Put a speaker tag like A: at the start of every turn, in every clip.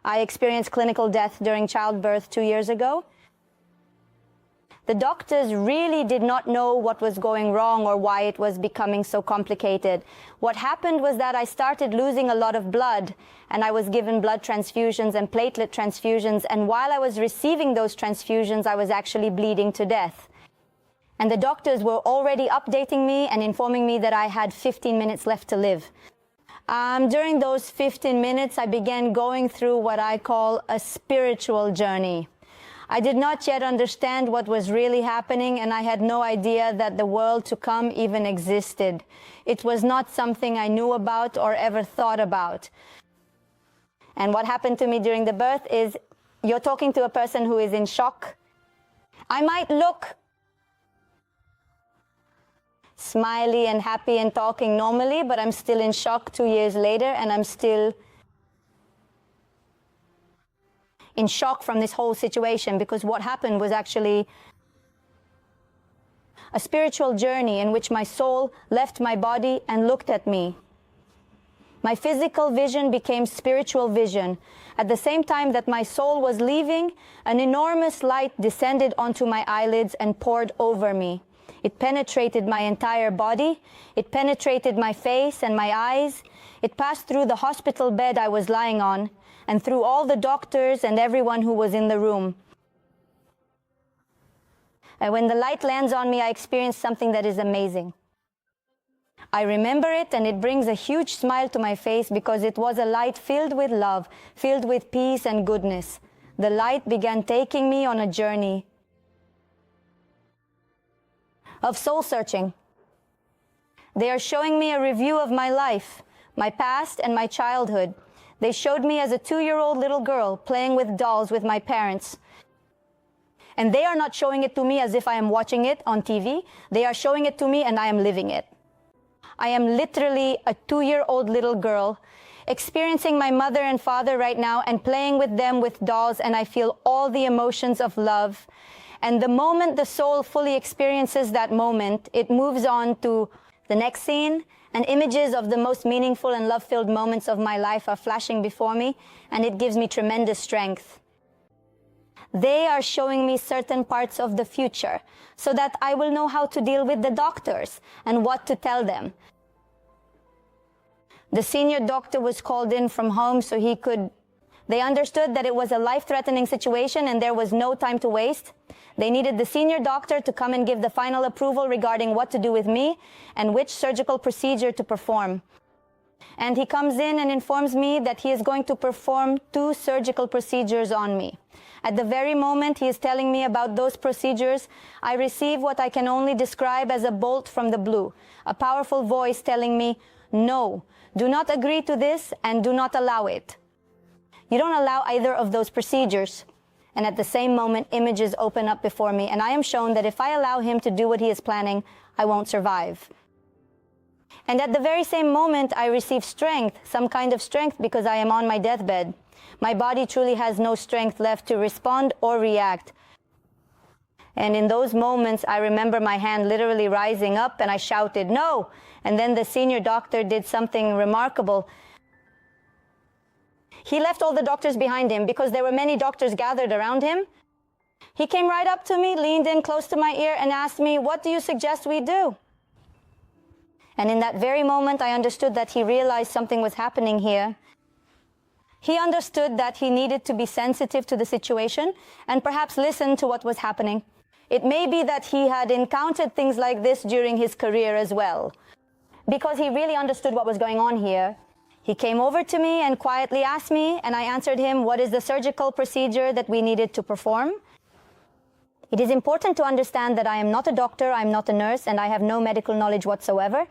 A: I experienced clinical death during childbirth 2 years ago. The doctors really did not know what was going wrong or why it was becoming so complicated. What happened was that I started losing a lot of blood, and I was given blood transfusions and platelet transfusions, and while I was receiving those transfusions, I was actually bleeding to death. And the doctors were already updating me and informing me that I had 15 minutes left to live. During those 15 minutes, I began going through what I call a spiritual journey. I did not yet understand what was really happening, and I had no idea that the world to come even existed. It was not something I knew about or ever thought about. And what happened to me during the birth is, you're talking to a person who is in shock. I might look smiley and happy and talking normally, but I'm still in shock 2 years later, and I'm still in shock from this whole situation, because what happened was actually a spiritual journey in which my soul left my body and looked at me. My physical vision became spiritual vision. At the same time that my soul was leaving, an enormous light descended onto my eyelids and poured over me. It penetrated my entire body. It penetrated my face and my eyes. It passed through the hospital bed I was lying on, and through all the doctors and everyone who was in the room. And when the light lands on me, I experience something that is amazing. I remember it, and it brings a huge smile to my face, because it was a light filled with love, filled with peace and goodness. The light began taking me on a journey of soul searching. They are showing me a review of my life, my past and my childhood. They showed me as a 2-year-old little girl playing with dolls with my parents. And they are not showing it to me as if I am watching it on TV. They are showing it to me and I am living it. I am literally a 2-year-old little girl experiencing my mother and father right now and playing with them with dolls, and I feel all the emotions of love. And the moment the soul fully experiences that moment, it moves on to the next scene, and images of the most meaningful and love-filled moments of my life are flashing before me, and it gives me tremendous strength. They are showing me certain parts of the future so that I will know how to deal with the doctors and what to tell them. The senior doctor was called in from home so they understood that it was a life-threatening situation and there was no time to waste. They needed the senior doctor to come and give the final approval regarding what to do with me and which surgical procedure to perform. And he comes in and informs me that he is going to perform 2 surgical procedures on me. At the very moment he is telling me about those procedures, I receive what I can only describe as a bolt from the blue, a powerful voice telling me, no, do not agree to this and do not allow it. You don't allow either of those procedures. And at the same moment, images open up before me, and I am shown that if I allow him to do what he is planning, I won't survive. And at the very same moment, I receive strength, some kind of strength, because I am on my deathbed. My body truly has no strength left to respond or react. And in those moments, I remember my hand literally rising up, and I shouted, no! And then the senior doctor did something remarkable. He left all the doctors behind him because there were many doctors gathered around him. He came right up to me, leaned in close to my ear, and asked me, what do you suggest we do? And in that very moment, I understood that he realized something was happening here. He understood that he needed to be sensitive to the situation and perhaps listen to what was happening. It may be that he had encountered things like this during his career as well. Because he really understood what was going on here, he came over to me and quietly asked me, and I answered him, what is the surgical procedure that we needed to perform? It is important to understand that I am not a doctor, I'm not a nurse, and I have no medical knowledge whatsoever.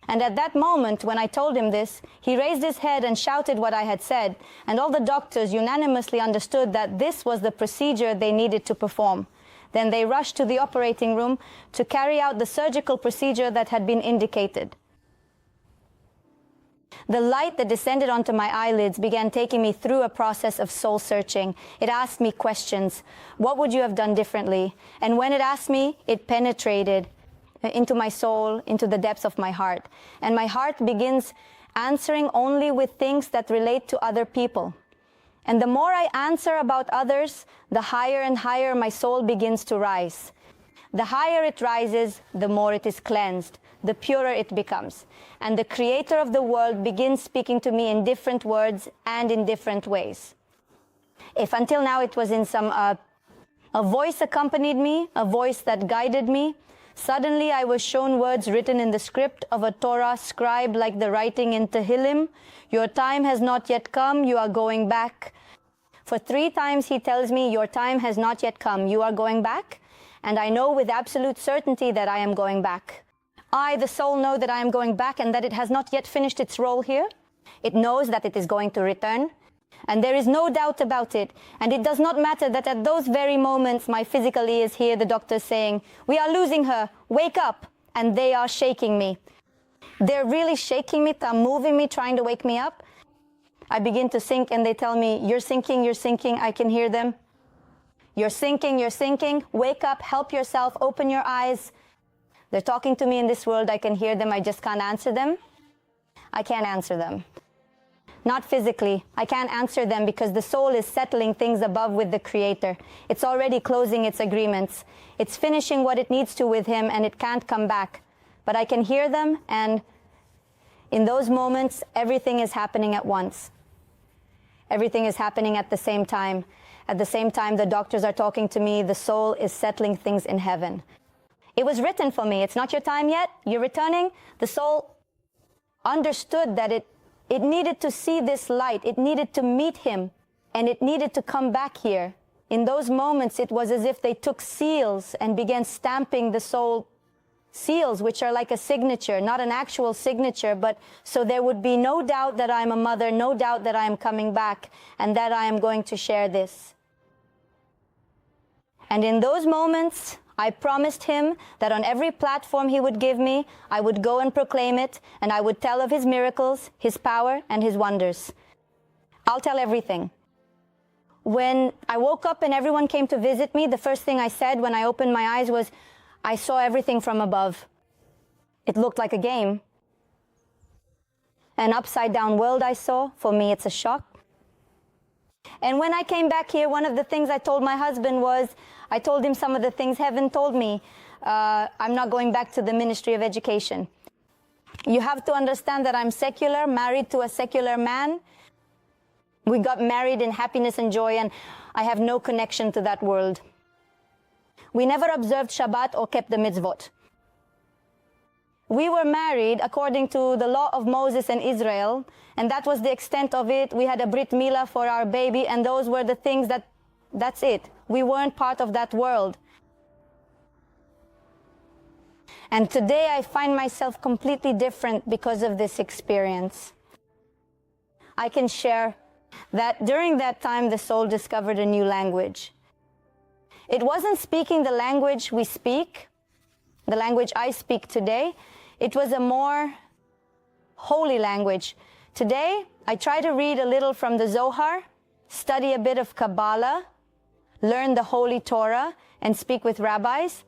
A: And at that moment, when I told him this, he raised his head and shouted what I had said, and all the doctors unanimously understood that this was the procedure they needed to perform. Then they rushed to the operating room to carry out the surgical procedure that had been indicated. The light that descended onto my eyelids began taking me through a process of soul searching. It asked me questions. What would you have done differently? And when it asked me, it penetrated into my soul, into the depths of my heart. And my heart begins answering only with things that relate to other people. And the more I answer about others, the higher and higher my soul begins to rise. The higher it rises, the more it is cleansed, the purer it becomes. And the Creator of the world begins speaking to me in different words and in different ways. If until now it was in some, a voice accompanied me, a voice that guided me, suddenly I was shown words written in the script of a Torah scribe like the writing in Tehillim. Your time has not yet come, you are going back. For 3 times he tells me, your time has not yet come, you are going back. And I know with absolute certainty that I am going back. I, the soul, know that I am going back and that it has not yet finished its role here. It knows that it is going to return. And there is no doubt about it. And it does not matter that at those very moments my physical ears hear the doctor saying, we are losing her, wake up. And they are shaking me. They're really shaking me, they're moving me, trying to wake me up. I begin to sink and they tell me, you're sinking, I can hear them. You're sinking, wake up, help yourself, open your eyes. They're talking to me in this world, I can hear them, I just can't answer them. I can't answer them. Not physically. I can't answer them because the soul is settling things above with the Creator. It's already closing its agreements. It's finishing what it needs to with Him and it can't come back. But I can hear them, and in those moments, everything is happening at once. Everything is happening at the same time. At the same time, the doctors are talking to me. The soul is settling things in heaven. It was written for me. It's not your time yet. You're returning. The soul understood that it needed to see this light. It needed to meet Him, and it needed to come back here. In those moments, it was as if they took seals and began stamping the soul. Seals, which are like a signature, not an actual signature, but so there would be no doubt that I'm a mother, no doubt that I am coming back, and that I am going to share this. And in those moments, I promised Him that on every platform He would give me, I would go and proclaim it, and I would tell of His miracles, His power, and His wonders. I'll tell everything. When I woke up and everyone came to visit me, the first thing I said when I opened my eyes was, I saw everything from above. It looked like a game. An upside-down world I saw. For me, it's a shock. And when I came back here, one of the things I told my husband was, I told him some of the things heaven told me. I'm not going back to the Ministry of Education. You have to understand that I'm secular, married to a secular man. We got married in happiness and joy, and I have no connection to that world. We never observed Shabbat or kept the mitzvot. We were married according to the law of Moses and Israel, and that was the extent of it. We had a Brit Milah for our baby, and those were the things that's it. We weren't part of that world. And today I find myself completely different because of this experience. I can share that during that time the soul discovered a new language. It wasn't speaking the language we speak, the language I speak today. It was a more holy language. Today, I try to read a little from the Zohar, study a bit of Kabbalah, learn the Holy Torah, and speak with rabbis.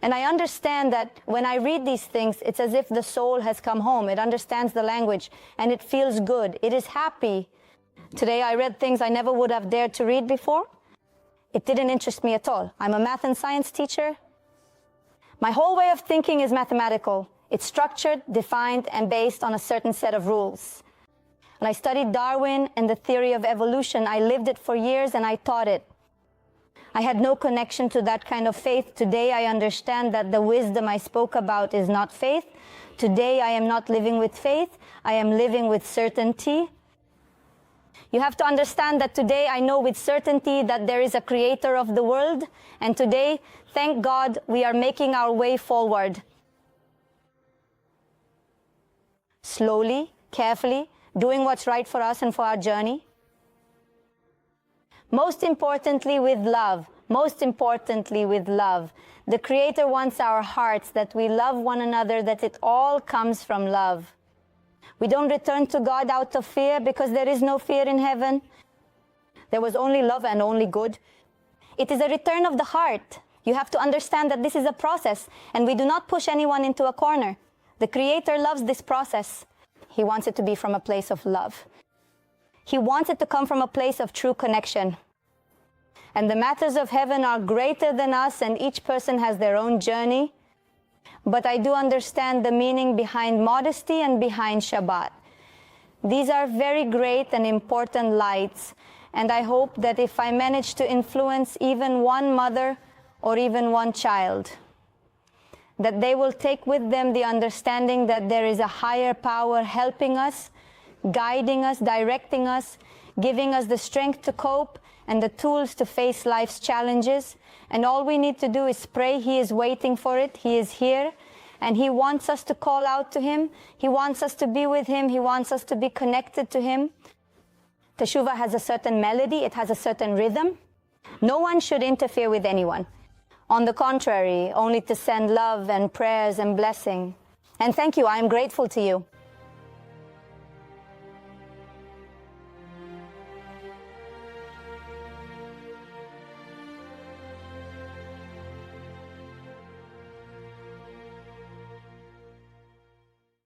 A: And I understand that when I read these things, it's as if the soul has come home. It understands the language, and it feels good. It is happy. Today, I read things I never would have dared to read before. It didn't interest me at all. I'm a math and science teacher. My whole way of thinking is mathematical. It's structured, defined, and based on a certain set of rules. When I studied Darwin and the theory of evolution, I lived it for years and I taught it. I had no connection to that kind of faith. Today I understand that the wisdom I spoke about is not faith. Today I am not living with faith. I am living with certainty. You have to understand that today I know with certainty that there is a creator of the world. And today, thank God, we are making our way forward. Slowly, carefully, doing what's right for us and for our journey. Most importantly, with love. Most importantly, with love. The Creator wants our hearts, that we love one another, that it all comes from love. We don't return to God out of fear because there is no fear in heaven. There was only love and only good. It is a return of the heart. You have to understand that this is a process, and we do not push anyone into a corner. The Creator loves this process. He wants it to be from a place of love. He wants it to come from a place of true connection. And the matters of heaven are greater than us, and each person has their own journey. But I do understand the meaning behind modesty and behind Shabbat. These are very great and important lights, and I hope that if I manage to influence even one mother or even one child, that they will take with them the understanding that there is a higher power helping us, guiding us, directing us, giving us the strength to cope and the tools to face life's challenges. And all we need to do is pray. He is waiting for it. He is here. And He wants us to call out to Him. He wants us to be with Him. He wants us to be connected to Him. Teshuvah has a certain melody. It has a certain rhythm. No one should interfere with anyone. On the contrary, only to send love and prayers and blessing. And thank you. I am grateful to you.